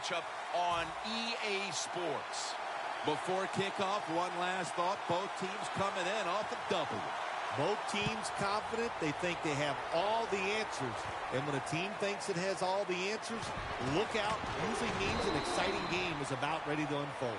matchup on EA Sports. Before kickoff, one last thought. Both teams coming in off the double. Both teams confident. They think they have all the answers. And when a team thinks it has all the answers, look out. Usually means an exciting game is about ready to unfold.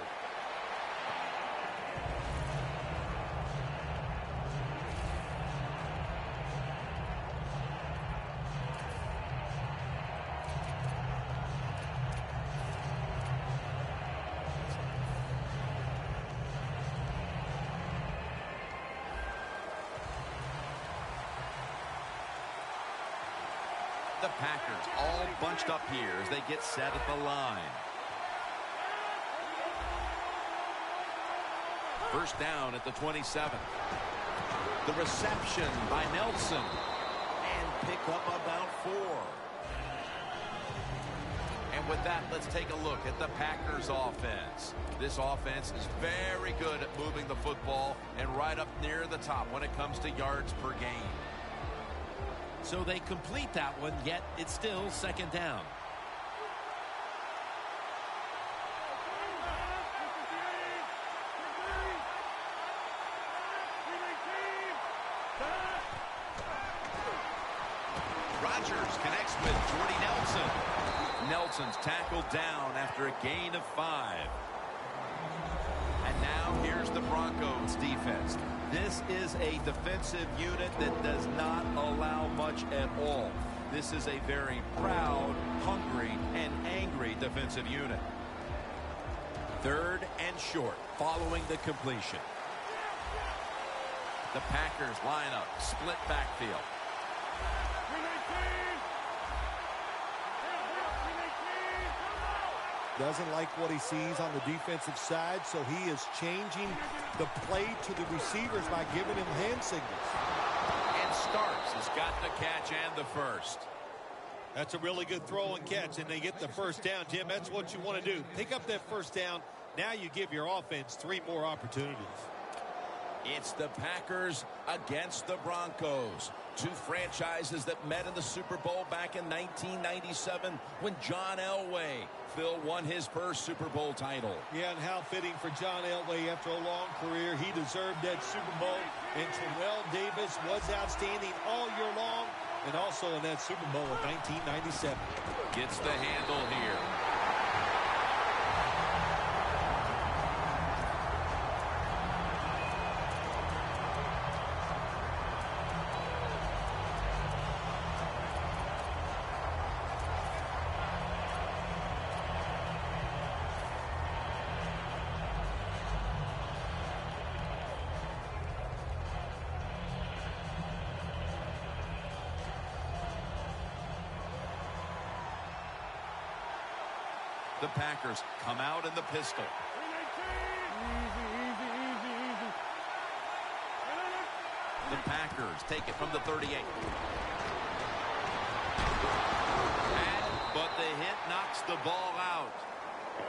The Packers all bunched up here as they get set at the line. First down at the 27. The reception by Nelson. And pick up about 4. And with that, let's take a look at the Packers offense. This offense is very good at moving the football and right up near the top when it comes to yards per game. So they complete that one, yet it's still second down. Rodgers connects with Jordy Nelson. Nelson's tackled down after a gain of 5. And now here's the Broncos defense. This is a defensive unit that does not allow much at all. This is a very proud, hungry, and angry defensive unit. Third and short following the completion. The Packers line up, split backfield. Doesn't like what he sees on the defensive side, so he is changing the play to the receivers by giving him hand signals. And Starks has got the catch and the first. That's a really good throw and catch, and they get the first down, Jim. That's what you want to do. Pick up that first down. Now you give your offense 3 more opportunities. It's the Packers against the Broncos. Two franchises that met in the Super Bowl back in 1997 when John Elway, Phil, won his first Super Bowl title. Yeah, and how fitting for John Elway after a long career. He deserved that Super Bowl, and Terrell Davis was outstanding all year long, and also in that Super Bowl of 1997. Gets the handle here. The Packers come out in the pistol. The Packers take it from the 38. But the hit knocks the ball out.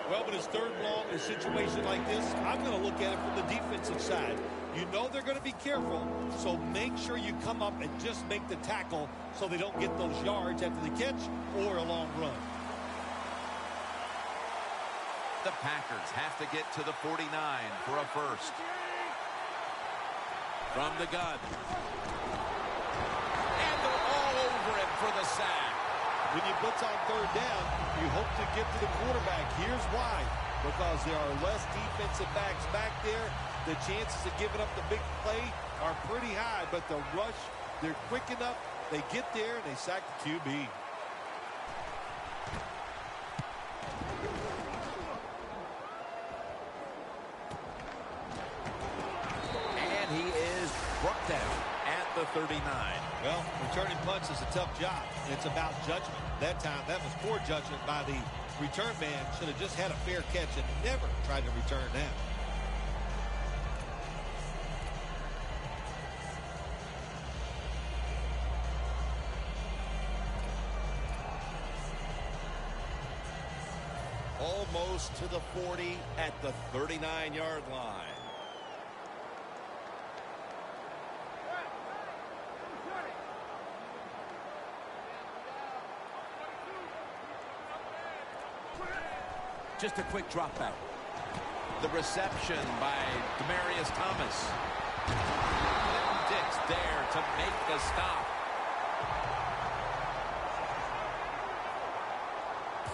Well, but it's third and long in a situation like this, I'm going to look at it from the defensive side. You know they're going to be careful, so make sure you come up and just make the tackle so they don't get those yards after the catch or a long run. The Packers have to get to the 49 for a first. From the gun. And they're all over him for the sack. When you blitz on third down, you hope to get to the quarterback. Here's why. Because there are less defensive backs back there. The chances of giving up the big play are pretty high. But the rush, they're quick enough. They get there and they sack the QB. Brought down at the 39. Well, returning punts is a tough job. It's about judgment. That time, that was poor judgment by the return man. Should have just had a fair catch and never tried to return that. Almost to the 40 at the 39-yard line. just a quick drop back. The reception by Demaryius Thomas. Clinton Dix there to make the stop.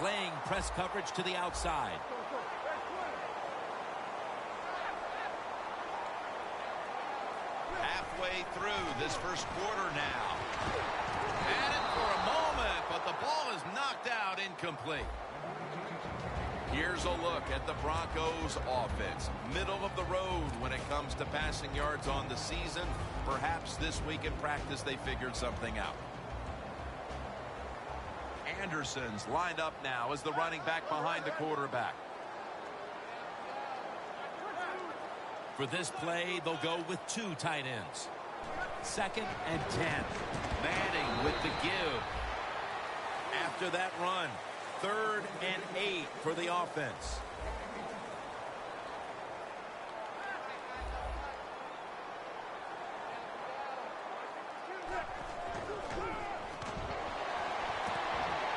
Playing press coverage to the outside. Halfway through this first quarter now. Had it for a moment, but the ball is knocked out incomplete. Here's a look at the Broncos offense. Middle of the road when it comes to passing yards on the season. Perhaps this week in practice they figured something out. Anderson's lined up now as the running back behind the quarterback. For this play, they'll go with 2 tight ends. 2nd and 10. Manning with the give. After that run, 3rd and 8 for the offense.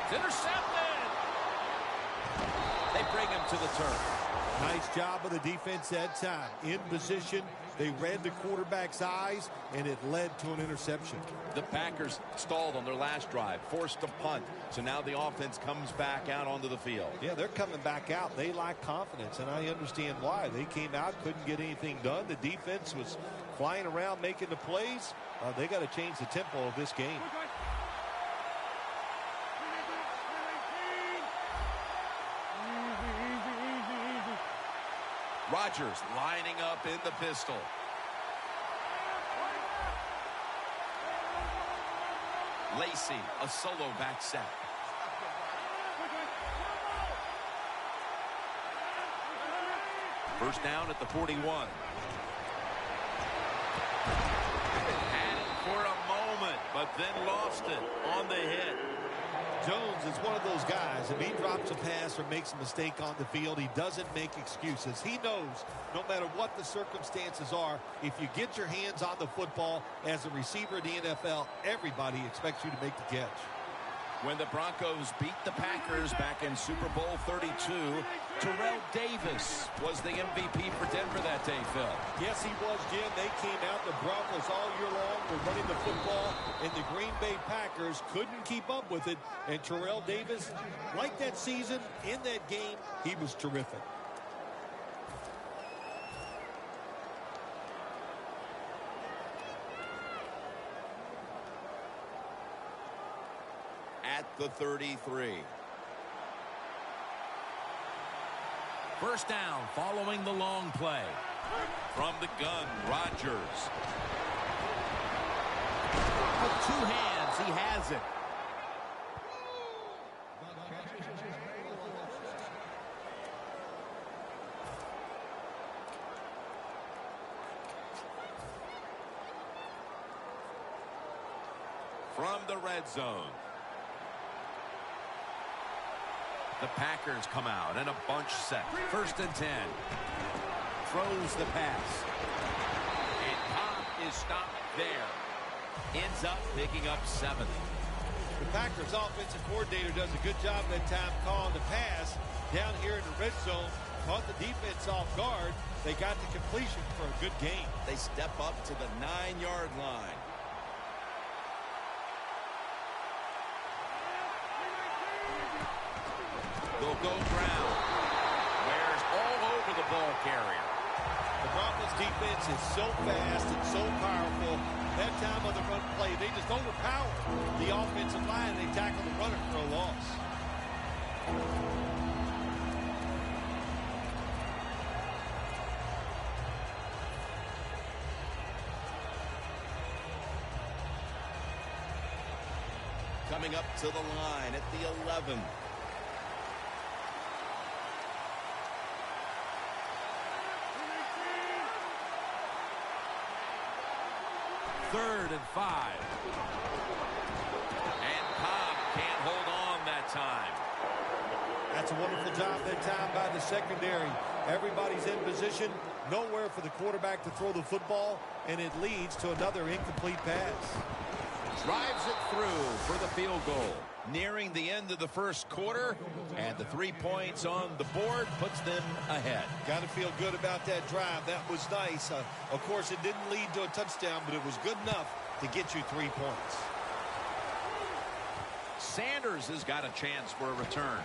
It's intercepted. They bring him to the turf. Nice job of the defense that time. In position, they read the quarterback's eyes, and it led to an interception. The Packers stalled on their last drive, forced a punt. So now the offense comes back out onto the field. Yeah, they're coming back out. They lack confidence, and I understand why. They came out, couldn't get anything done. The defense was flying around making the plays. They got to change the tempo of this game. Rodgers lining up in the pistol. Lacy, a solo back set. First down at the 41. Had it for a moment, but then lost it on the hit. Jones is one of those guys. If he drops a pass or makes a mistake on the field, he doesn't make excuses. He knows no matter what the circumstances are, if you get your hands on the football as a receiver in the NFL, everybody expects you to make the catch. When the Broncos beat the Packers back in Super Bowl 32, Terrell Davis was the MVP for Denver that day, Phil. Yes, he was, Jim. They came out, the Broncos all year long were running the football, and the Green Bay Packers couldn't keep up with it. And Terrell Davis, like that season, in that game, he was terrific. At the 33. First down following the long play. From the gun, Rodgers. With 2 hands, he has it. From the red zone. The Packers come out in a bunch set. First and 10. Throws the pass. And Cobb is stopped there. Ends up picking up 7. The Packers offensive coordinator does a good job that time calling the pass down here in the red zone. Caught the defense off guard. They got the completion for a good game. They step up to the 9-yard line. They'll go ground. Wears all over the ball carrier. The Broncos defense is so fast and so powerful. That time on the run play, they just overpower the offensive line. They tackle the runner for a loss. Coming up to the line at the 11. Third and 5. And Cobb can't hold on that time. That's a wonderful job that time by the secondary. Everybody's in position. Nowhere for the quarterback to throw the football, and it leads to another incomplete pass. Drives it through for the field goal. Nearing the end of the first quarter, and the 3 points on the board puts them ahead. Got to feel good about that drive. That was nice. Of course, it didn't lead to a touchdown, but it was good enough to get you 3 points. Sanders has got a chance for a return.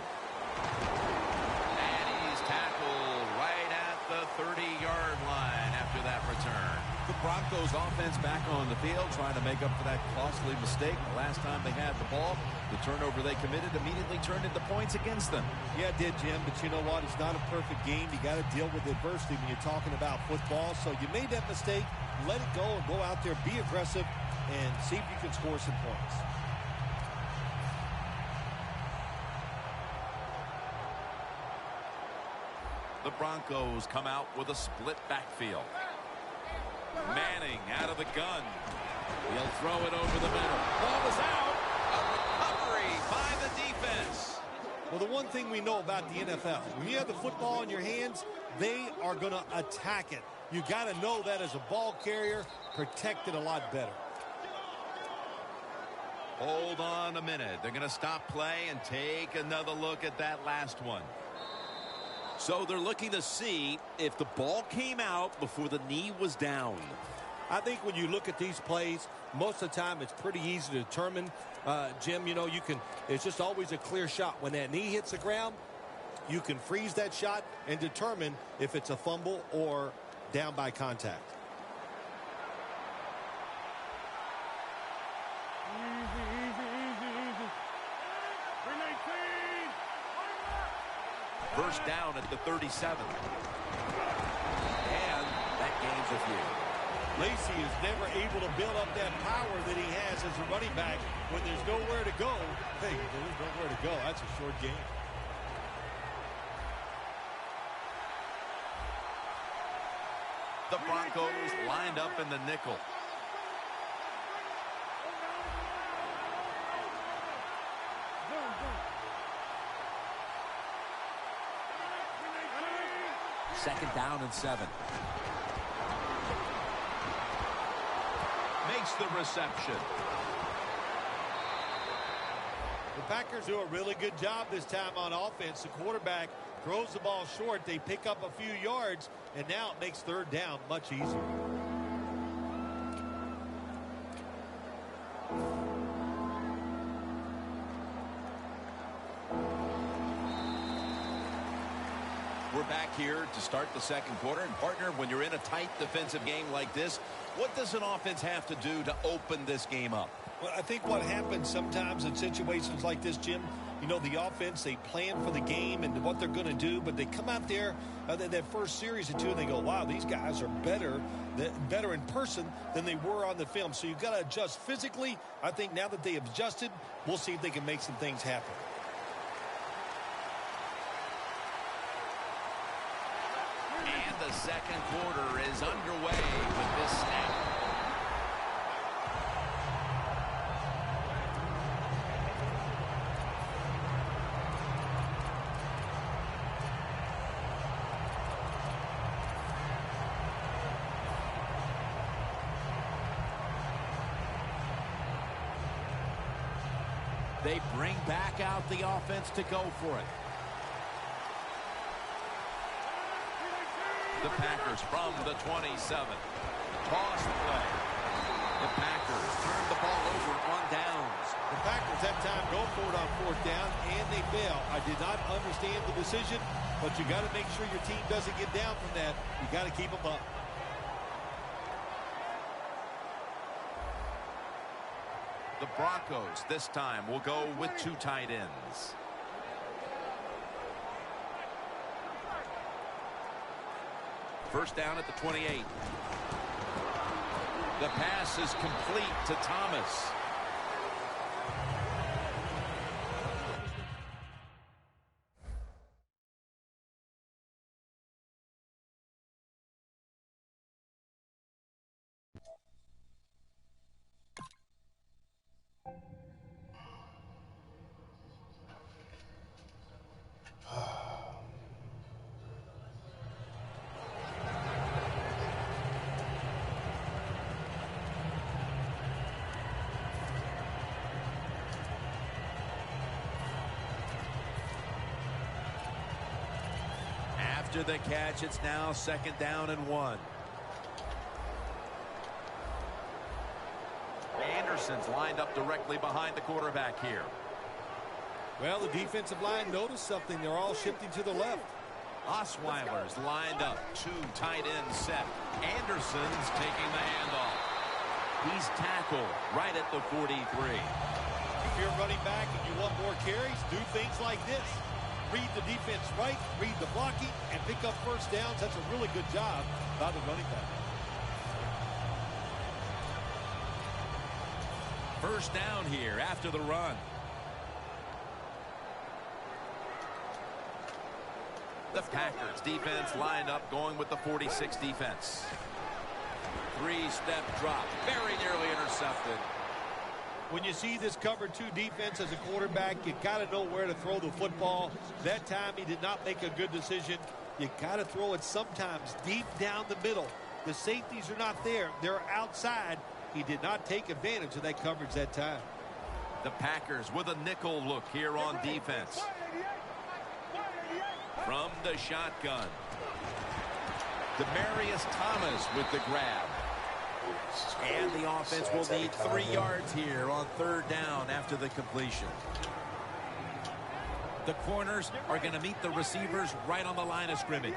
And he's tackled right at the 30-yard line after that return. The Broncos offense back on the field trying to make up for that costly mistake. The last time they had the ball, the turnover they committed immediately turned into points against them. Yeah, it did, Jim, but you know what? It's not a perfect game. You got to deal with adversity when you're talking about football. So you made that mistake, let it go, and go out there, be aggressive, and see if you can score some points. The Broncos come out with a split backfield. Manning out of the gun. He'll throw it over the middle. Ball is out. A recovery by the defense. Well, the one thing we know about the NFL, when you have the football in your hands, they are going to attack it. You got to know that as a ball carrier, protect it a lot better. Hold on a minute. They're going to stop play and take another look at that last one. So they're looking to see if the ball came out before the knee was down. I think when you look at these plays, most of the time it's pretty easy to determine. Jim, you know, it's just always a clear shot. When that knee hits the ground, you can freeze that shot and determine if it's a fumble or down by contact. First down at the 37. And that gains a few. Lacy is never able to build up that power that he has as a running back when there's nowhere to go. Hey, there's nowhere to go. That's a short game. The Broncos lined up in the nickel. Second down and 7. Makes the reception. The Packers do a really good job this time on offense. The quarterback throws the ball short. They pick up a few yards, and now it makes third down much easier. We're back here to start the second quarter. And, partner, when you're in a tight defensive game like this, what does an offense have to do to open this game up? Well, I think what happens sometimes in situations like this, Jim, you know, the offense, they plan for the game and what they're going to do, but they come out there that first series or two, and they go, wow, these guys are better in person than they were on the film. So you've got to adjust physically. I think now that they have adjusted, we'll see if they can make some things happen. The second quarter is underway with this snap. They bring back out the offense to go for it. The Packers from the 27. Toss play. The Packers turn the ball over on downs. The Packers that time go for it on fourth down, and they fail. I did not understand the decision, but you got to make sure your team doesn't get down from that. You got to keep them up. The Broncos this time will go with 2 tight ends. First down at the 28. The pass is complete to Thomas. After the catch, it's now 2nd down and 1. Anderson's lined up directly behind the quarterback here. Well, the defensive line noticed something. They're all shifting to the left. Osweiler's lined up. 2 tight ends set. Anderson's taking the handoff. He's tackled right at the 43. If you're running back and you want more carries, do things like this. Read the defense right, read the blocking, and pick up first downs. That's a really good job by the running back. First down here after the run. The Packers defense lined up going with the 46 defense. 3-step drop. Very nearly intercepted. When you see this cover 2 defense as a quarterback, you got to know where to throw the football. That time he did not make a good decision. You got to throw it sometimes deep down the middle. The safeties are not there. They're outside. He did not take advantage of that coverage that time. The Packers with a nickel look here on defense. From the shotgun. Demaryius Thomas with the grab. And the offense will need 3 yards here on 3rd down after the completion. The corners are going to meet the receivers right on the line of scrimmage.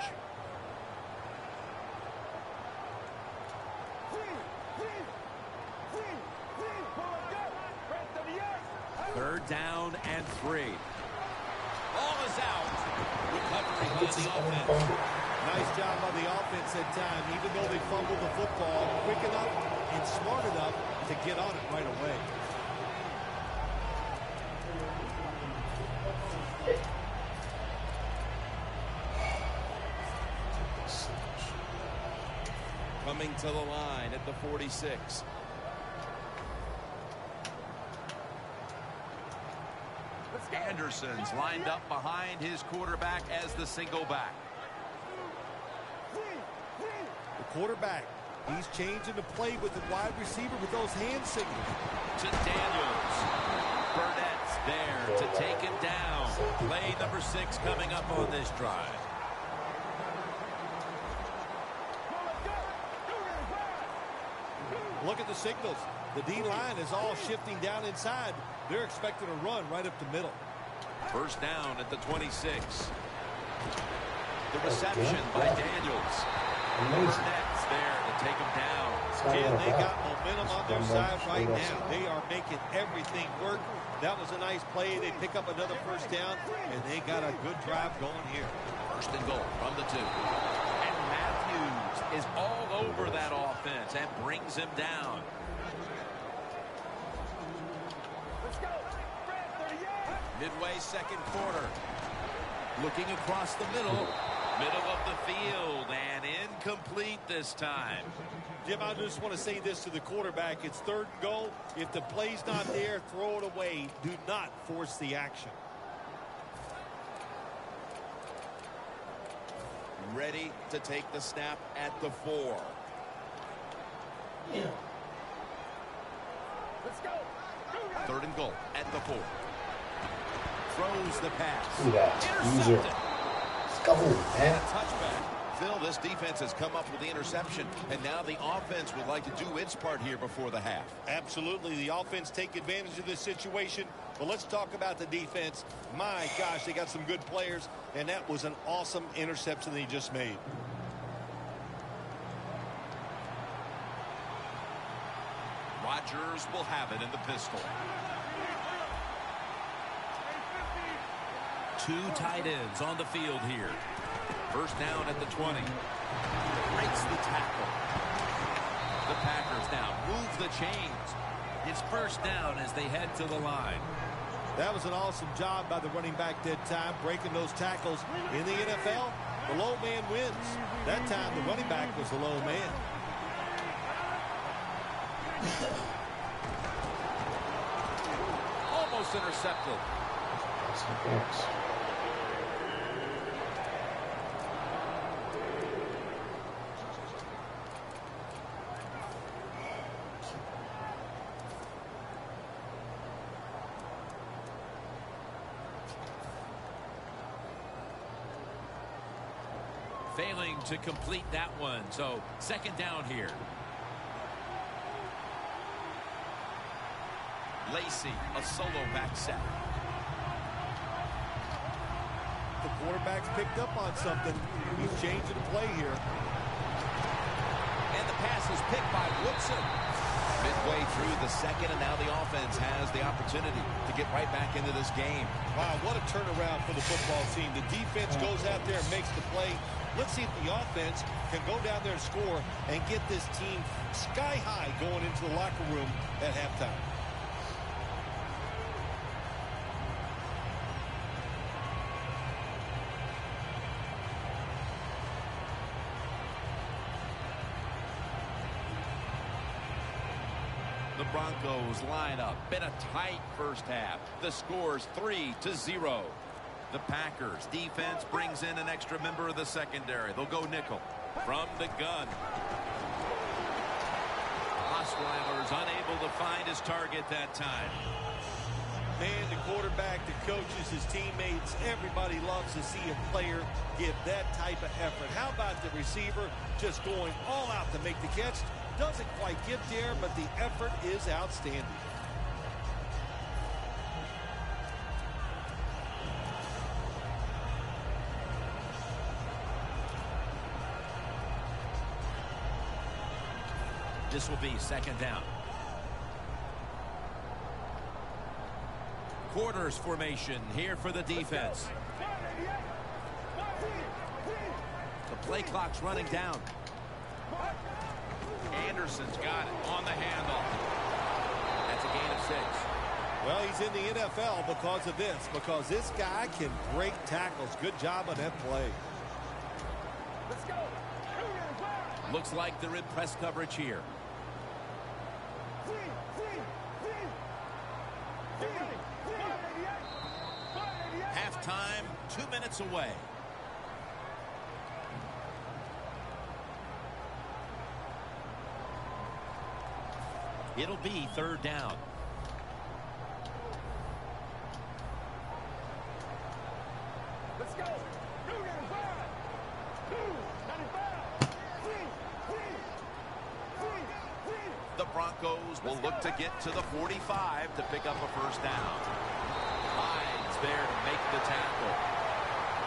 Third down and 3. Ball is out. Recovery by the offense. Nice job by the offense that time. Even though they fumbled the football, quick enough and smart enough to get on it right away. Coming to the line at the 46. Anderson's lined up behind his quarterback as the single back. The quarterback, he's changing the play with the wide receiver with those hand signals. To Daniels. Burnett's there to take him down. Play number 6 coming up on this drive. Look at the signals. The D-line is all shifting down inside. They're expecting a run right up the middle. First down at the 26. The reception by Daniels. Burnett's there to take him down. And they got momentum on their side right now. They are making everything work. That was a nice play. They pick up another first down, and they got a good drive going here. First and goal from the 2. And Matthews is all over that offense and brings him down. Midway second quarter. Looking across the middle. Middle of the field and incomplete this time. Jim, I just want to say this to the quarterback. It's 3rd and goal. If the play's not there, throw it away. Do not force the action. Ready to take the snap at the 4. Let's go. 3rd and goal at the 4. Throws the pass. Do that. User. Let's go, man. Touchback. Phil, this defense has come up with the interception, and now the offense would like to do its part here before the half. Absolutely. The offense take advantage of this situation. But let's talk about the defense. My gosh, they got some good players, and that was an awesome interception they just made. Rodgers will have it in the pistol. 2 tight ends on the field here. First down at the 20. Breaks the tackle. The Packers now move the chains. It's first down as they head to the line. That was an awesome job by the running back that time, breaking those tackles. In the NFL, the low man wins. That time, the running back was the low man. Almost intercepted. Thanks. Failing to complete that one. So second down here. Lacey, a solo back set. The quarterback's picked up on something. He's changing the play here. And the pass is picked by Woodson. Midway through the second, and now the offense has the opportunity to get right back into this game. Wow, what a turnaround for the football team. The defense goes out there and makes the play. Let's see if the offense can go down there and score and get this team sky high going into the locker room at halftime. The Broncos line up in a tight first half. The score's 3-0. The Packers defense brings in an extra member of the secondary. They'll go nickel. From the gun. Osweiler's unable to find his target that time. Man, the quarterback, the coaches, his teammates, everybody loves to see a player give that type of effort. How about the receiver just going all out to make the catch? Doesn't quite get there, but the effort is outstanding. This will be second down. Quarters formation here for the defense. The play clock's running down. Anderson's got it on the handoff. That's a gain of 6. Well, he's in the NFL because this guy can break tackles. Good job on that play. Let's go. Looks like they're in press coverage here. Halftime, 2 minutes away. It'll be third down. Let's go. The Broncos will look to get to the 45 to pick up a first down. Hyde's there to make the tackle.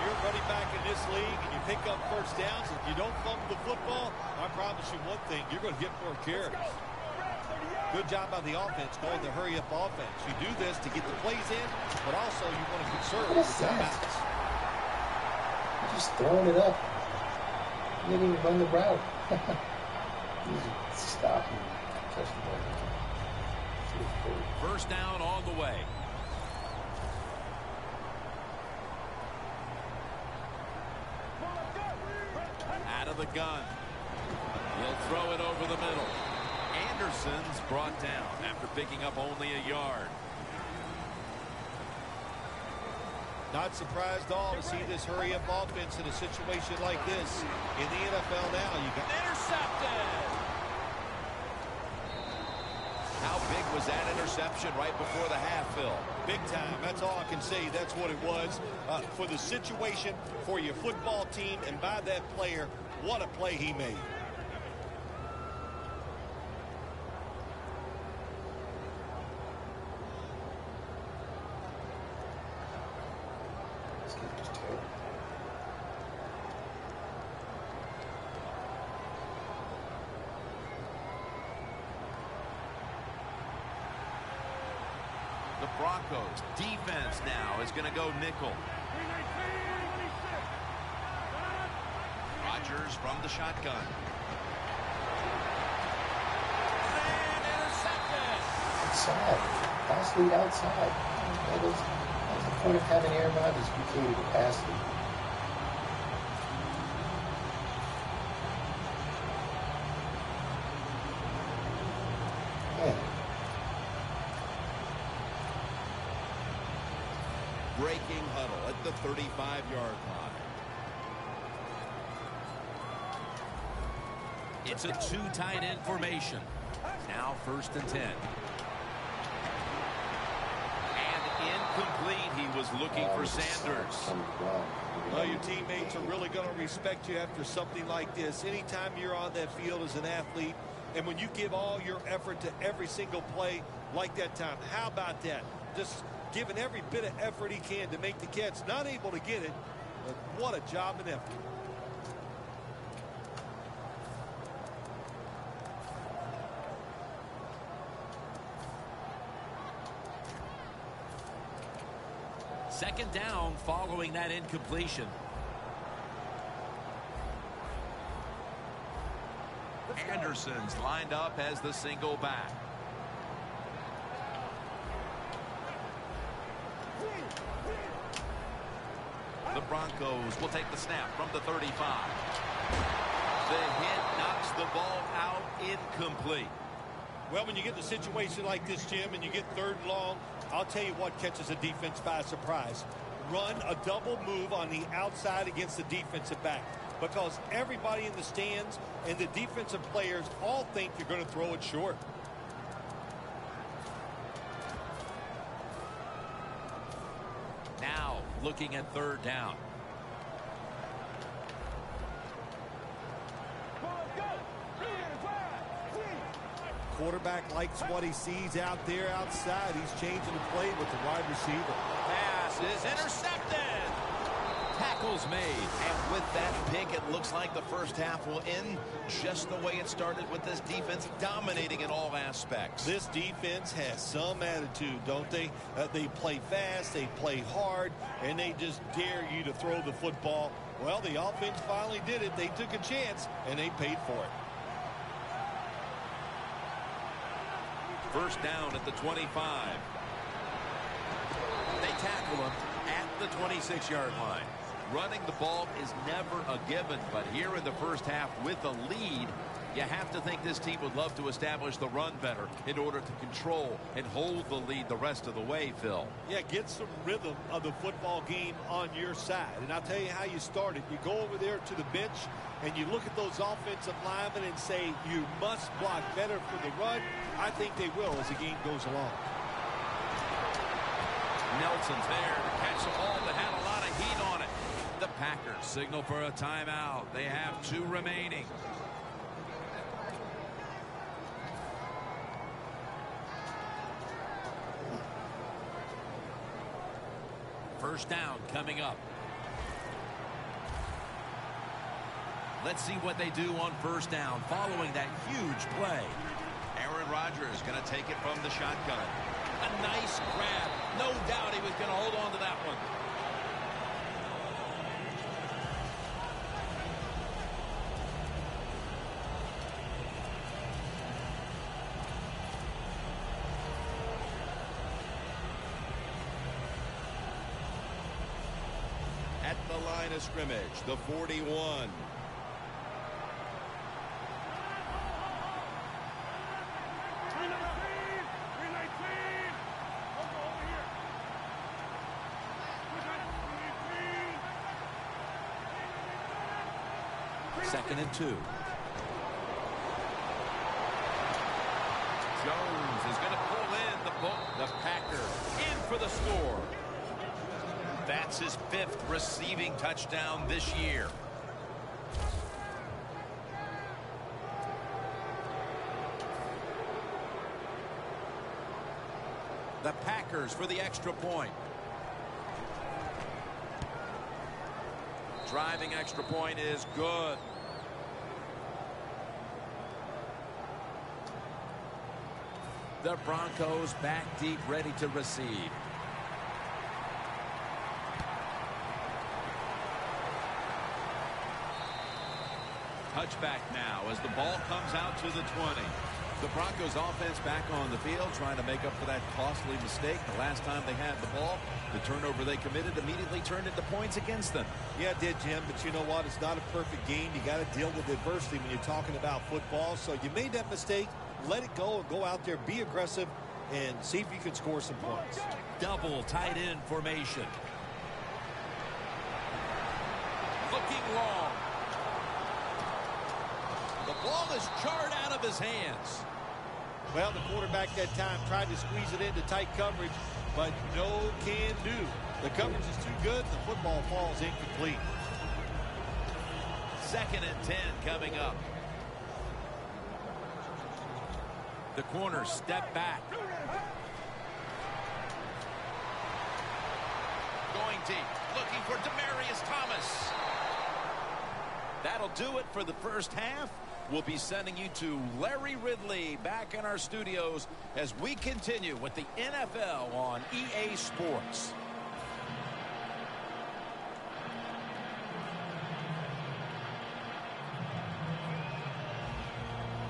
You're running back in this league and you pick up first downs. If you don't fumble the football, I promise you one thing, you're going to get more carries. Good job by the offense going the hurry-up offense. You do this to get the plays in, but also you want to conserve the timeouts. You're just throwing it up. You didn't even run the route. Stop him. Touch the ball. First down on the way. Out of the gun. He'll throw it over the middle. Anderson's brought down after picking up only a yard. Not surprised at all to see this hurry-up offense in a situation like this. In the NFL now, you got Intercepted. How big was that interception right before the half, Phil? big time. That's all I can say. That's what it was for the situation, for your football team, and by that player. What a play he made. The Broncos defense now is going to go nickel. Rodgers from the shotgun. And intercepted. Outside. Pass lead outside. That's the point of having Aaron Rodgers be able to pass lead. Breaking huddle at the 35-yard line. It's a two tight end formation. Now 1st and 10. And in Incomplete. He was looking for Sanders. Well, your teammates are really going to respect you after something like this. Anytime you're on that field as an athlete, and when you give all your effort to every single play like that time, how about that? Just giving every bit of effort he can to make the catch. Not able to get it, but what a job and effort. Second down following that incompletion. Anderson's lined up as the single back. The Broncos will take the snap from the 35. The hit knocks the ball out, incomplete. Well, when you get in a situation like this, Jim, and you get third and long, I'll tell you what catches a defense by surprise. Run a double move on the outside against the defensive back, because everybody in the stands and the defensive players all think you're going to throw it short. Now looking at third down. Quarterback likes what he sees out there outside. He's changing the play with the wide receiver. Pass is intercepted. Tackles made. And with that pick, it looks like the first half will end just the way it started, with this defense dominating in all aspects. This defense has some attitude, don't they? They play fast, they play hard, and they just dare you to throw the football. Well, the offense finally did it. They took a chance, and they paid for it. First down at the 25. They tackle him at the 26-yard line. Running the ball is never a given, but here in the first half with a lead, you have to think this team would love to establish the run better in order to control and hold the lead the rest of the way, Phil. Yeah, get some rhythm of the football game on your side. And I'll tell you how you start it. You go over there to the bench and you look at those offensive linemen and say you must block better for the run. I think they will as the game goes along. Nelson's there to catch the ball that had a lot of heat on it. The Packers signal for a timeout. They have 2 remaining. First down coming up. Let's see what they do on first down following that huge play. Aaron Rodgers going to take it from the shotgun. A nice grab. No doubt he was going to hold on to that one. At the line of scrimmage, the 41. Second and 2. Jones is going to pull in the Packers in for the score. That's his 5th receiving touchdown this year. The Packers for the extra point. Driving extra point is good. The Broncos back deep, ready to receive. Touchback now as the ball comes out to the 20. The Broncos offense back on the field trying to make up for that costly mistake. The last time they had the ball, the turnover they committed immediately turned into points against them. Yeah, it did, Jim, but you know what? It's not a perfect game. You got to deal with adversity when you're talking about football. So you made that mistake, let it go, and go out there, be aggressive, and see if you can score some points. Double tight end formation. Looking long. The ball is jarred out of his hands. Well, the quarterback that time tried to squeeze it into tight coverage, but no can do. The coverage is too good. The football falls incomplete. 2nd and 10 coming up. The corner step back. Going deep, looking for Demaryius Thomas. That'll do it for the first half. We'll be sending you to Larry Ridley back in our studios as we continue with the NFL on EA Sports.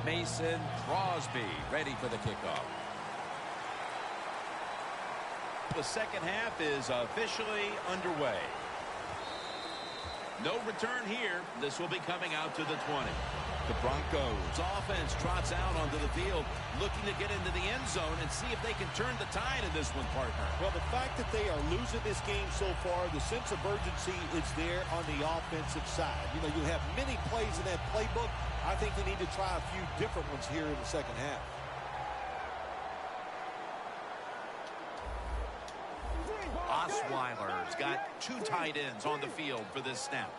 Mason Crosby ready for the kickoff. The second half is officially underway. No return here. This will be coming out to the 20. The Broncos offense trots out onto the field, looking to get into the end zone and see if they can turn the tide in this one, partner. Well, the fact that they are losing this game so far, the sense of urgency is there on the offensive side. You know, you have many plays in that playbook. I think they need to try a few different ones here in the second half. Osweiler's got 2 tight ends on the field for this snap.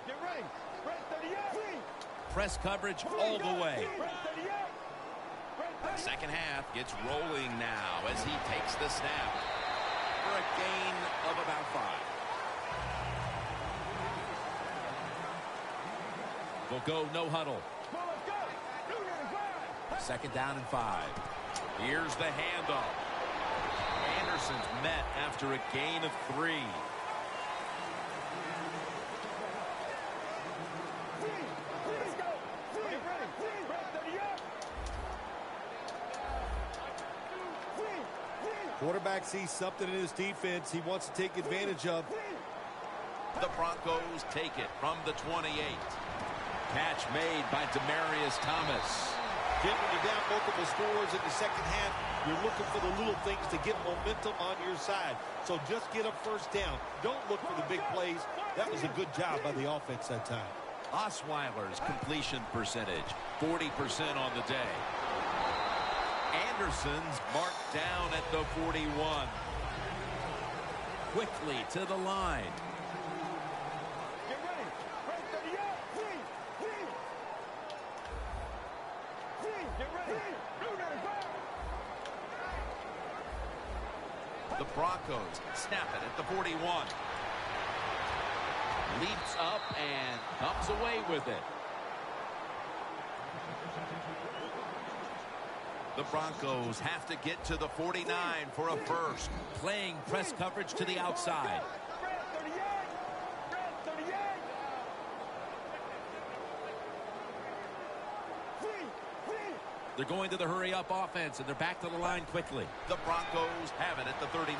Press coverage all the way. Second half gets rolling now as he takes the snap for a gain of about 5. We'll go no huddle. 2nd down and 5. Here's the handoff. Anderson's met after a gain of 3. Quarterback sees something in his defense he wants to take advantage of. The Broncos take it from the 28. Catch made by Demaryius Thomas. Jim, when you're down multiple scores in the second half, you're looking for the little things to get momentum on your side. So just get a first down. Don't look for the big plays. That was a good job by the offense that time. Osweiler's completion percentage, 40% on the day. Anderson's marked down at the 41. Quickly to the line. The Broncos snap it at the 41. Leaps up and comes away with it. The Broncos have to get to the 49 for a first. Playing press coverage to the outside. They're going to the hurry-up offense, and they're back to the line quickly. The Broncos have it at the 39.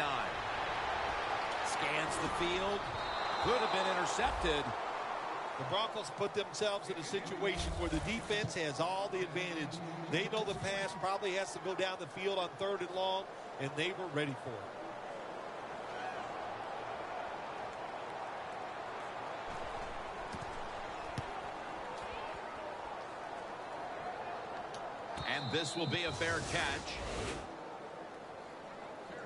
Scans the field. Could have been intercepted. The Broncos put themselves in a situation where the defense has all the advantage. They know the pass probably has to go down the field on 3rd and long, and they were ready for it. And this will be a fair catch.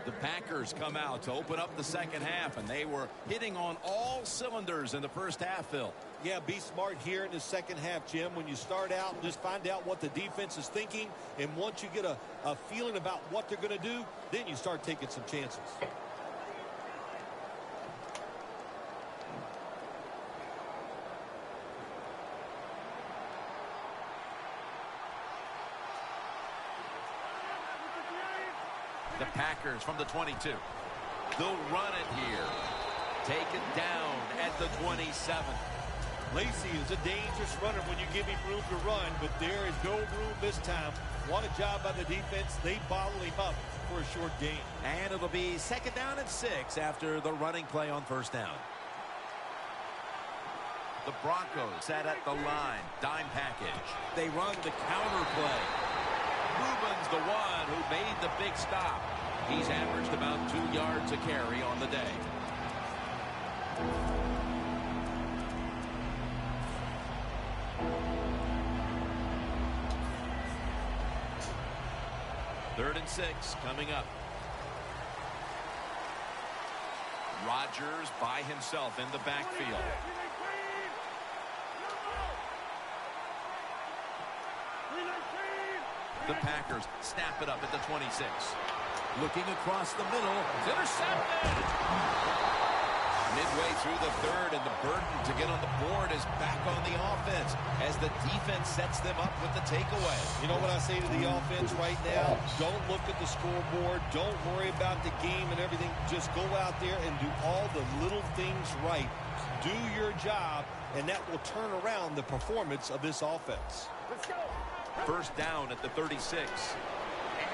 The Packers come out to open up the second half, and they were hitting on all cylinders in the first half, Phil. Yeah, be smart here in the second half, Jim. When you start out, and just find out what the defense is thinking, and once you get a feeling about what they're going to do, then you start taking some chances. The Packers from the 22. They'll run it here. Taken down at the 27. Lacey is a dangerous runner when you give him room to run, but there is no room this time. What a job by the defense. They bottle him up for a short gain. And it'll be 2nd down and 6 after the running play on 1st down. The Broncos set at the line. Dime package. They run the counter play. Rubin's the one who made the big stop. He's averaged about 2 yards a carry on the day. Third and 6 coming up. Rodgers by himself in the backfield. The Packers snap it up at the 26. Looking across the middle. It's intercepted. Midway through the third, and the burden to get on the board is back on the offense as the defense sets them up with the takeaway. You know what I say to the offense right now? Don't look at the scoreboard. Don't worry about the game and everything. Just go out there and do all the little things right. Do your job, and that will turn around the performance of this offense. Let's go. First down at the 36.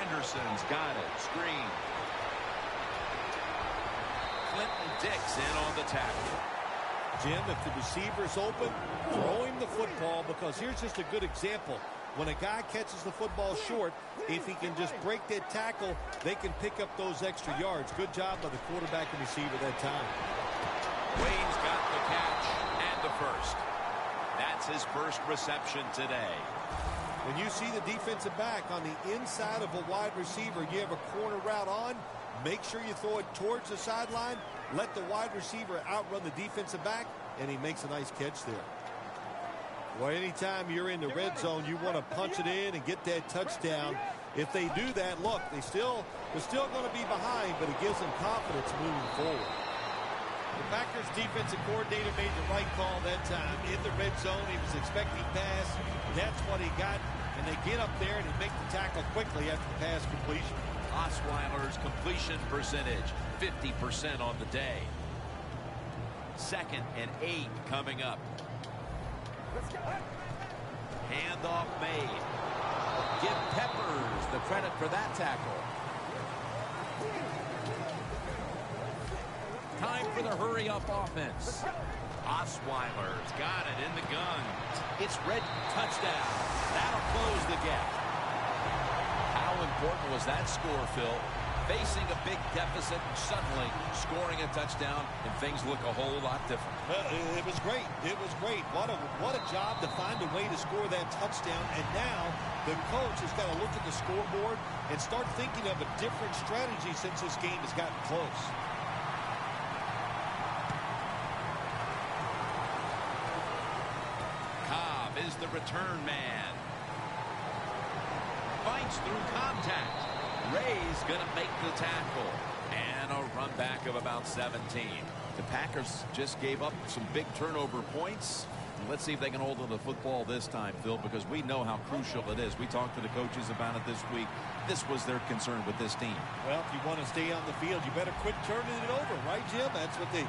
Anderson's got it. Screen. Clinton Dix in on the tackle. Jim, if the receiver's open, throw him the football, because here's just a good example. When a guy catches the football short, if he can just break that tackle, they can pick up those extra yards. Good job by the quarterback and receiver that time. Wayne's got the catch and the first. That's his first reception today. When you see the defensive back on the inside of a wide receiver, you have a corner route on, make sure you throw it towards the sideline, let the wide receiver outrun the defensive back, and he makes a nice catch there. Well, anytime you're in the red zone, you want to punch it in and get that touchdown. If they do that, look, they're still going to be behind, but it gives them confidence moving forward. The Packers defensive coordinator made the right call that time. In the red zone, he was expecting pass. That's what he got. And they get up there and they make the tackle quickly after the pass completion. Osweiler's completion percentage, 50% on the day. 2nd and 8 coming up. Let's go. Handoff made. Give Peppers the credit for that tackle. Time for the hurry-up offense. Osweiler's got it in the gun. It's red touchdown. That'll close the gap. How important was that score, Phil? Facing a big deficit and suddenly scoring a touchdown, and things look a whole lot different. It was great. It was great. What a job to find a way to score that touchdown. And now the coach has got to look at the scoreboard and start thinking of a different strategy since this game has gotten close. Is the return man. Fights through contact. Ray's going to make the tackle. And a run back of about 17. The Packers just gave up some big turnover points. Let's see if they can hold on to the football this time, Phil, because we know how crucial it is. We talked to the coaches about it this week. This was their concern with this team. Well, if you want to stay on the field, you better quit turning it over, right, Jim? That's what the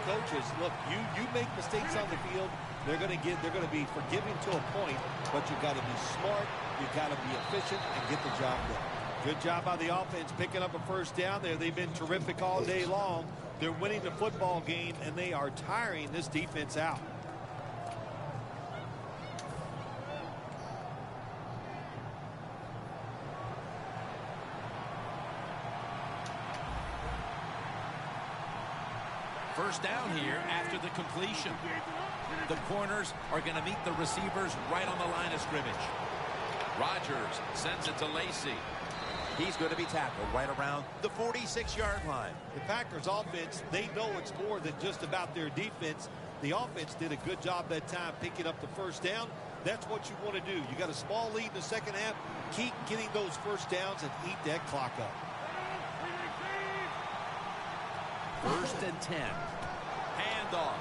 coaches look. You make mistakes on the field, they're going to be forgiving to a point, but you've got to be smart, you've got to be efficient, and get the job done. Good job by the offense picking up a first down there. They've been terrific all day long. They're winning the football game, and they are tiring this defense out. First down here after the completion. The corners are going to meet the receivers right on the line of scrimmage. Rodgers sends it to Lacy. He's going to be tackled right around the 46-yard line. The Packers offense, they know it's more than just about their defense. The offense did a good job that time picking up the first down. That's what you want to do. You got a small lead in the second half. Keep getting those first downs and eat that clock up. 1st and 10. Handoff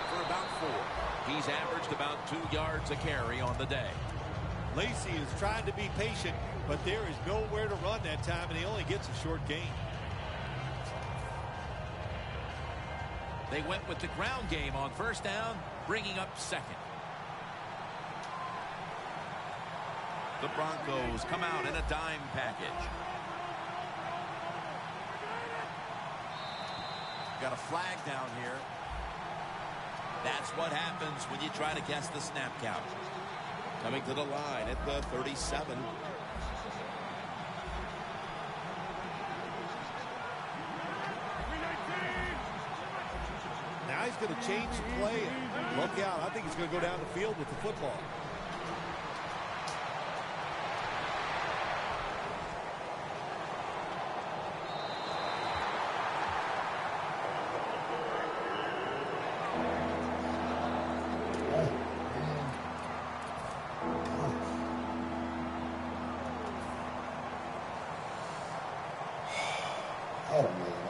for about 4. He's averaged about 2 yards a carry on the day. Lacy is trying to be patient, but there is nowhere to run that time, and he only gets a short gain. They went with the ground game on first down, bringing up 2nd. The Broncos come out in a dime package. Got a flag down here. That's what happens when you try to guess the snap count. Coming to the line at the 37. Now he's going to change the play. And look out. I think he's going to go down the field with the football.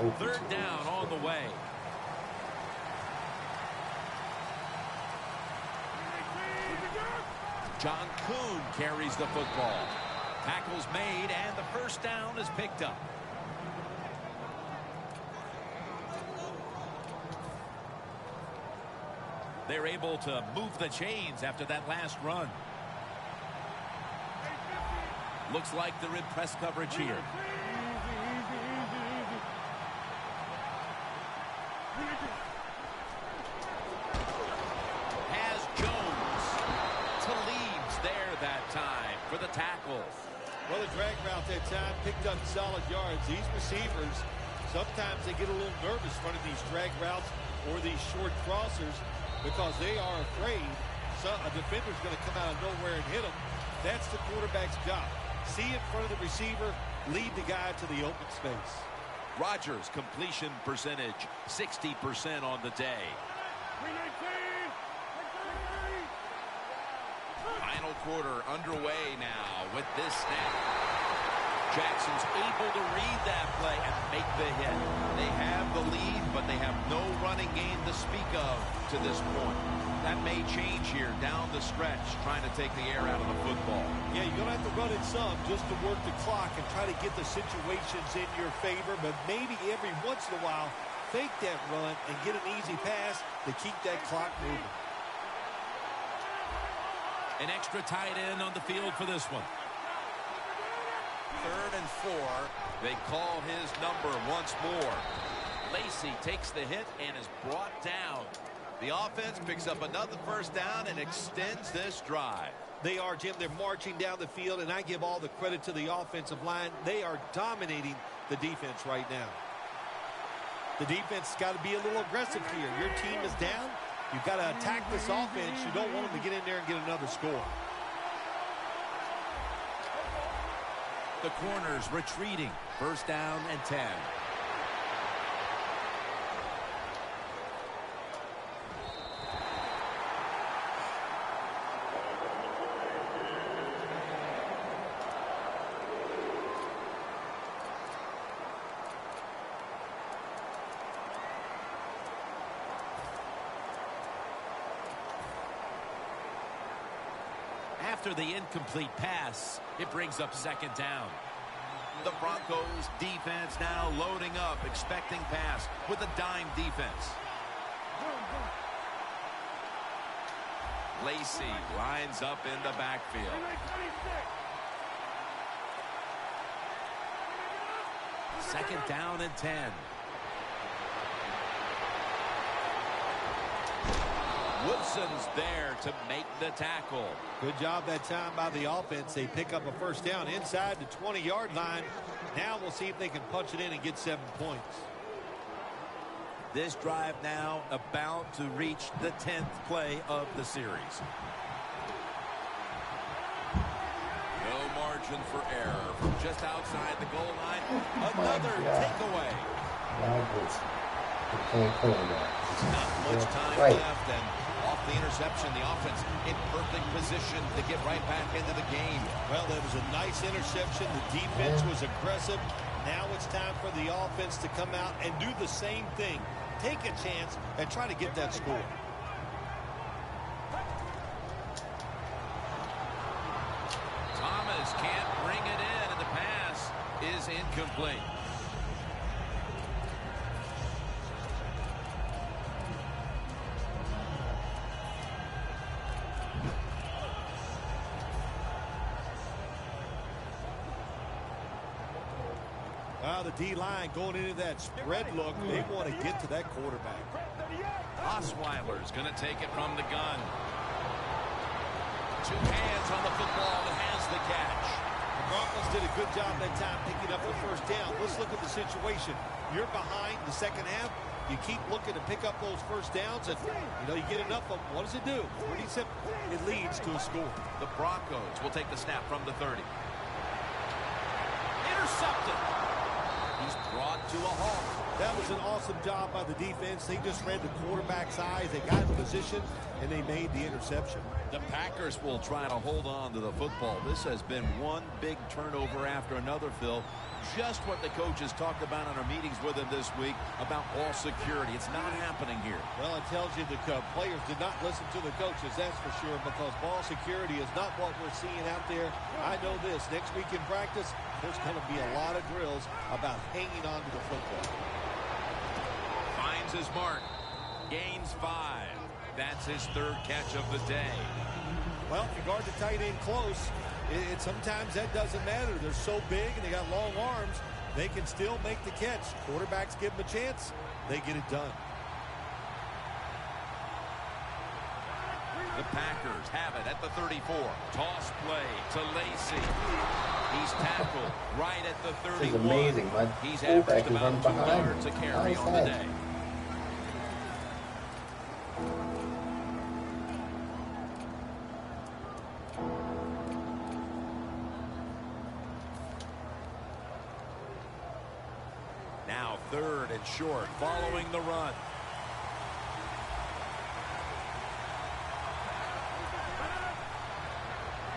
open. Third down on the way. John Kuhn carries the football. Tackle's made, and the first down is picked up. They're able to move the chains after that last run. Looks like they're in press coverage here. Has Jones. Talib's there that time for the tackle. Well, the drag route that time picked up solid yards. These receivers, sometimes they get a little nervous running these drag routes or these short crossers because they are afraid a defender's going to come out of nowhere and hit them. That's the quarterback's job. See in front of the receiver, lead the guy to the open space. Rodgers' completion percentage, 60% on the day. Final quarter underway now with this snap. Jackson's able to read that play and make the hit. They have the lead, but they have no running game to speak of to this point. That may change here down the stretch, trying to take the air out of the football. Yeah, you're going to have to run it some just to work the clock and try to get the situations in your favor, but maybe every once in a while, fake that run and get an easy pass to keep that clock moving. An extra tight end on the field for this one. 3rd and 4. They call his number once more. Lacy takes the hit and is brought down. The offense picks up another first down and extends this drive. They are, Jim. They're marching down the field, and I give all the credit to the offensive line. They are dominating the defense right now. The defense has got to be a little aggressive here. Your team is down. You've got to attack this offense. You don't want them to get in there and get another score. The corners retreating. First down and 10. After the incomplete pass, it brings up second down. The Broncos defense now loading up, expecting pass with a dime defense. Lacy lines up in the backfield. Second down and 10. Woodson's there to make the tackle. Good job that time by the offense. They pick up a first down inside the 20-yard line. Now we'll see if they can punch it in and get 7 points. This drive now about to reach the 10th play of the series. No margin for error from just outside the goal line. Another takeaway. Not much time left, and off the interception, the offense in perfect position to get right back into the game. Well, that was a nice interception. The defense was aggressive. Now it's time for the offense to come out and do the same thing. Take a chance and try to get that score. Thomas can't bring it in, and the pass is incomplete. Well, the D-line going into that spread look, they want to get to that quarterback. Osweiler's going to take it from the gun. 2 hands on the football and has the catch. The Broncos did a good job that time picking up the first down. Let's look at the situation. You're behind the second half. You keep looking to pick up those first downs, and you get enough of them. What does it do? Pretty simple. It leads to a score. The Broncos will take the snap from the 30. Intercepted. He's brought to a halt. That was an awesome job by the defense. They just read the quarterback's eyes. They got in position. and they made the interception. The Packers will try to hold on to the football. This has been one big turnover after another, Phil. Just what the coaches talked about in our meetings with him this week about ball security. It's not happening here. Well, it tells you the players did not listen to the coaches, that's for sure, because ball security is not what we're seeing out there. I know this. Next week in practice, there's going to be a lot of drills about hanging on to the football. Finds his mark. Gains 5. That's his 3rd catch of the day. Well, if you guard the tight end close, sometimes that doesn't matter. They're so big and they got long arms, they can still make the catch. Quarterbacks give them a chance, they get it done. The Packers have it at the 34. Toss play to Lacy. He's tackled right at the 31. This is amazing. My He's fullback averaged is about 2 behind yards a me. carry How's on the that? day. Now 3rd and short following the run.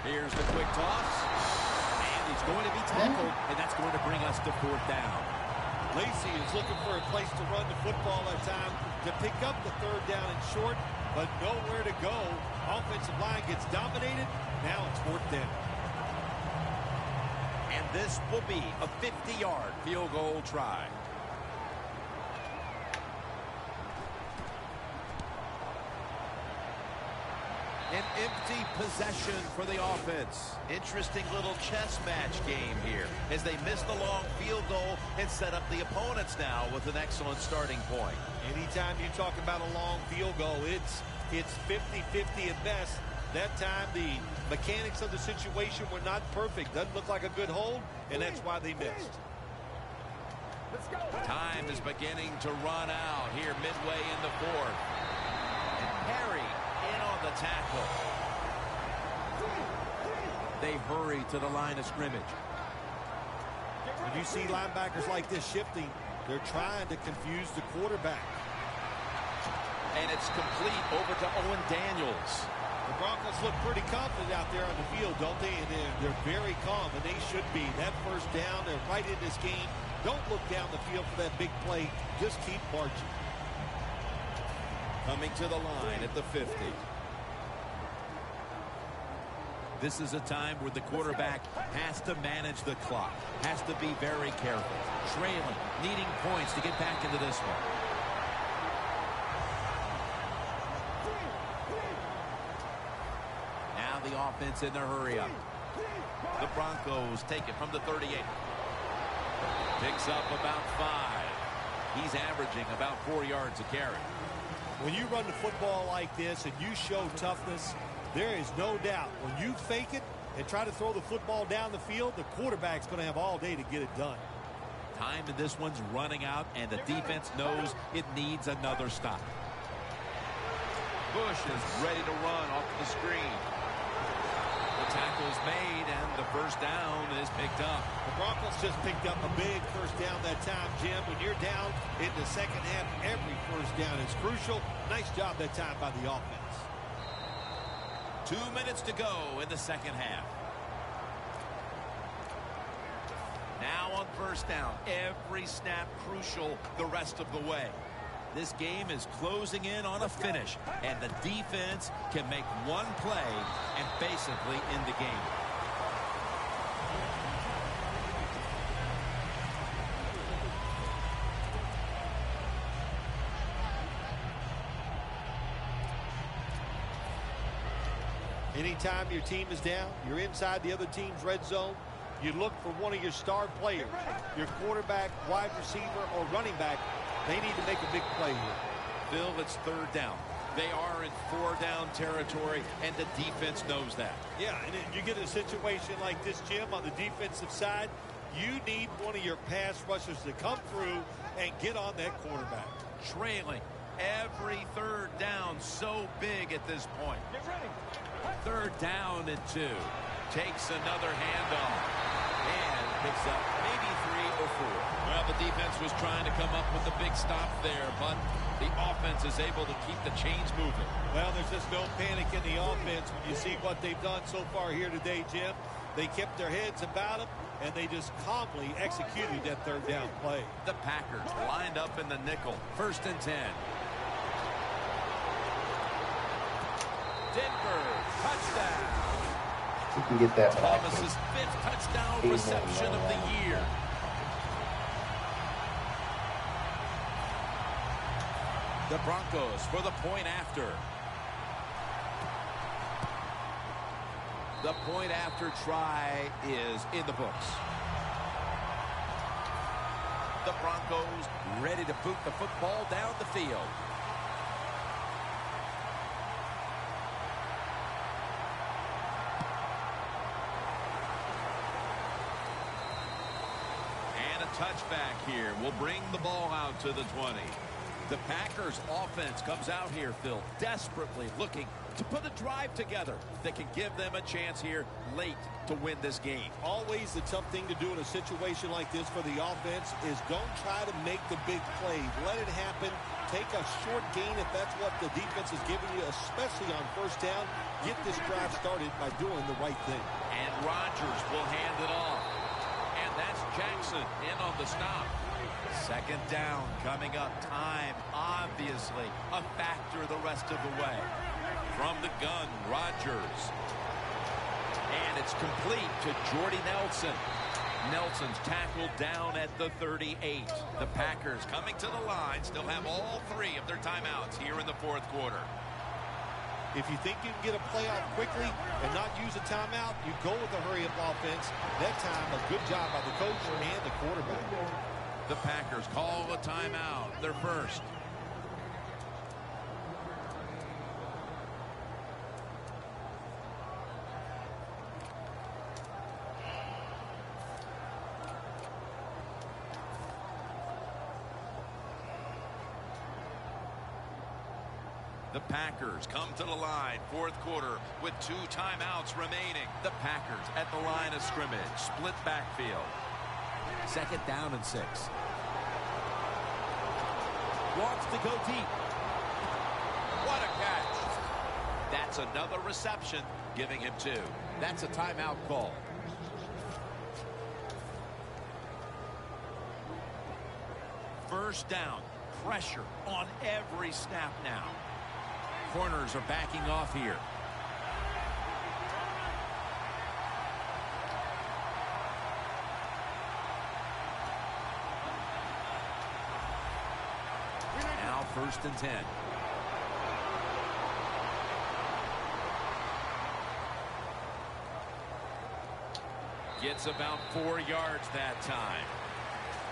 Here's the quick toss. And he's going to be tackled, and that's going to bring us to 4th down. Lacy is looking for a place to run the football that time to pick up the 3rd down and short, but nowhere to go. Offensive line gets dominated. Now it's 4th down. And this will be a 50-yard field goal try. An empty possession for the offense. Interesting little chess match game here as they miss the long field goal and set up the opponents now with an excellent starting point. Anytime you talk about a long field goal, it's 50-50 at best. That time the mechanics of the situation were not perfect. Doesn't look like a good hold, and that's why they missed. Time is beginning to run out here midway in the 4th. And Perry in on the tackle. They hurry to the line of scrimmage. When you see linebackers like this shifting, they're trying to confuse the quarterback. And it's complete over to Owen Daniels. The Broncos look pretty confident out there on the field, don't they? And they're very calm, and they should be. That 1st down, they're right in this game. Don't look down the field for that big play. Just keep marching. Coming to the line at the 50. This is a time where the quarterback has to manage the clock, has to be very careful. Trailing, needing points to get back into this one. Now the offense in their hurry up. The Broncos take it from the 38. Picks up about 5. He's averaging about 4 yards a carry. When you run the football like this and you show toughness, there is no doubt when you fake it and try to throw the football down the field, the quarterback's going to have all day to get it done. Time in this one's running out, and the defense knows it needs another stop. Bush is ready to run off the screen. The tackle's made, and the 1st down is picked up. The Broncos just picked up a big 1st down that time, Jim. When you're down in the 2nd half, every 1st down is crucial. Nice job that time by the offense. 2 minutes to go in the 2nd half. Now on 1st down, every snap crucial the rest of the way. This game is closing in on a finish, and the defense can make one play and basically end the game. Anytime your team is down, you're inside the other team's red zone, you look for one of your star players, your quarterback, wide receiver, or running back. They need to make a big play here. Phil, it's 3rd down. They are in 4-down territory, and the defense knows that. Yeah, and you get a situation like this, Jim, on the defensive side, you need one of your pass rushers to come through and get on that quarterback. Trailing every 3rd down, so big at this point. 3rd down and 2. Takes another handoff and picks up maybe 3 or for. Well, the defense was trying to come up with the big stop there, but the offense is able to keep the chains moving. Well, there's just no panic in the offense when you see what they've done so far here today, Jim. They kept their heads about them, and they just calmly executed that third down play. The Packers lined up in the nickel. 1st and 10. Denver, touchdown. You can get that back. Thomas's 5th touchdown reception of the year. The Broncos for the point after. The point after try is in the books. The Broncos ready to boot the football down the field. And a touchback here will bring the ball out to the 20. The Packers offense comes out here, Phil, desperately looking to put a drive together that can give them a chance here late to win this game. Always the tough thing to do in a situation like this for the offense is don't try to make the big play. Let it happen. Take a short gain if that's what the defense is giving you, especially on 1st down. Get this drive started by doing the right thing. And Rodgers will hand it off. And that's Jackson in on the stop. 2nd down coming up. Time, obviously, a factor the rest of the way. From the gun, Rodgers. And it's complete to Jordy Nelson. Nelson's tackled down at the 38. The Packers coming to the line still have all 3 of their timeouts here in the 4th quarter. If you think you can get a play off quickly and not use a timeout, you go with a hurry-up offense. That time, a good job by the coach and the quarterback. The Packers call a timeout, their first. The Packers come to the line, 4th quarter, with 2 timeouts remaining. The Packers at the line of scrimmage, split backfield. 2nd down and 6. Wants to go deep. What a catch. That's another reception, giving him 2. That's a timeout call. First down. Pressure on every snap now. Corners are backing off here. Now 1st and 10. Gets about 4 yards that time.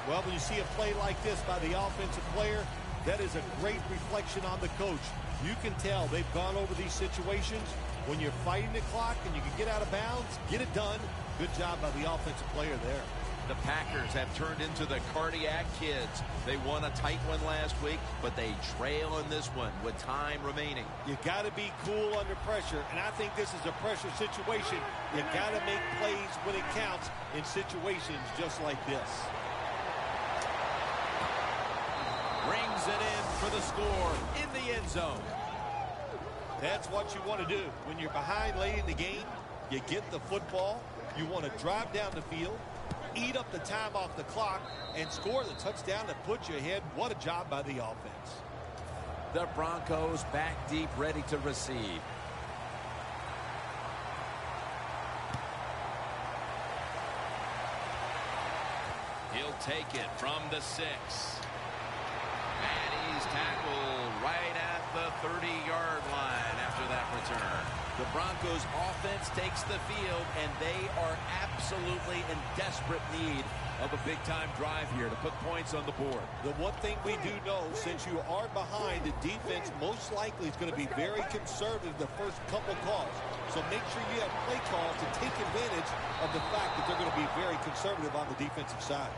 Well, when you see a play like this by the offensive player, that is a great reflection on the coach. You can tell they've gone over these situations. When you're fighting the clock and you can get out of bounds, get it done. Good job by the offensive player there. The Packers have turned into the cardiac kids. They won a tight one last week, but they trail in this one with time remaining. You got to be cool under pressure, and I think this is a pressure situation. You got to make plays when it counts in situations just like this. Brings it in for the score in the end zone. That's what you want to do. When you're behind late in the game, you get the football. You want to drive down the field, eat up the time off the clock, and score the touchdown that puts you ahead. What a job by the offense. The Broncos back deep, ready to receive. He'll take it from the 6. And he's tackled right at the 30-yard line after that return. The Broncos offense takes the field, and they are absolutely in desperate need of a big-time drive here to put points on the board. The one thing we do know, since you are behind, the defense most likely is going to be very conservative the first couple calls. So make sure you have play calls to take advantage of the fact that they're going to be very conservative on the defensive side.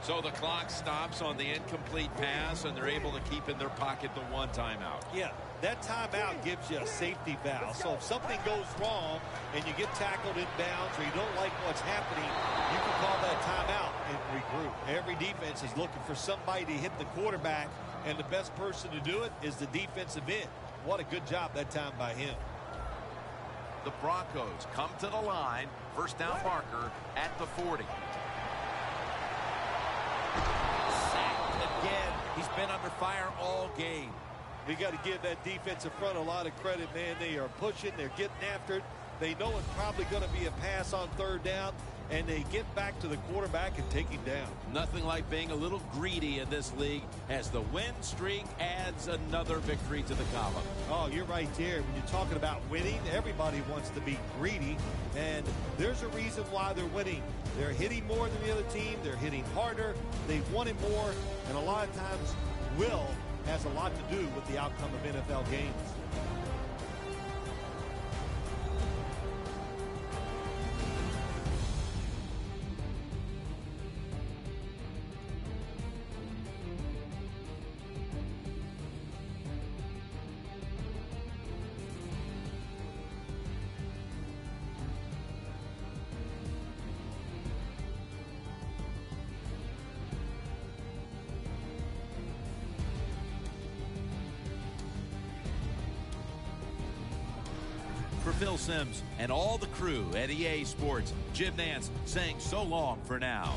So the clock stops on the incomplete pass, and they're able to keep in their pocket the 1 timeout. Yeah, that timeout gives you a safety valve. So if something goes wrong and you get tackled in bounds or you don't like what's happening, you can call that timeout and regroup. Every defense is looking for somebody to hit the quarterback, and the best person to do it is the defensive end. What a good job that time by him. The Broncos come to the line. First down marker at the 40. Sacked again. He's been under fire all game. We got to give that defensive front a lot of credit, man. They are pushing. They're getting after it. They know it's probably going to be a pass on third down, and they get back to the quarterback and take him down. Nothing like being a little greedy in this league as the win streak adds another victory to the column. Oh, you're right there. When you're talking about winning, everybody wants to be greedy, and there's a reason why they're winning. They're hitting more than the other team. They're hitting harder. They've won it more, and a lot of times will has a lot to do with the outcome of NFL games. For Phil Simms and all the crew at EA Sports, Jim Nance saying so long for now.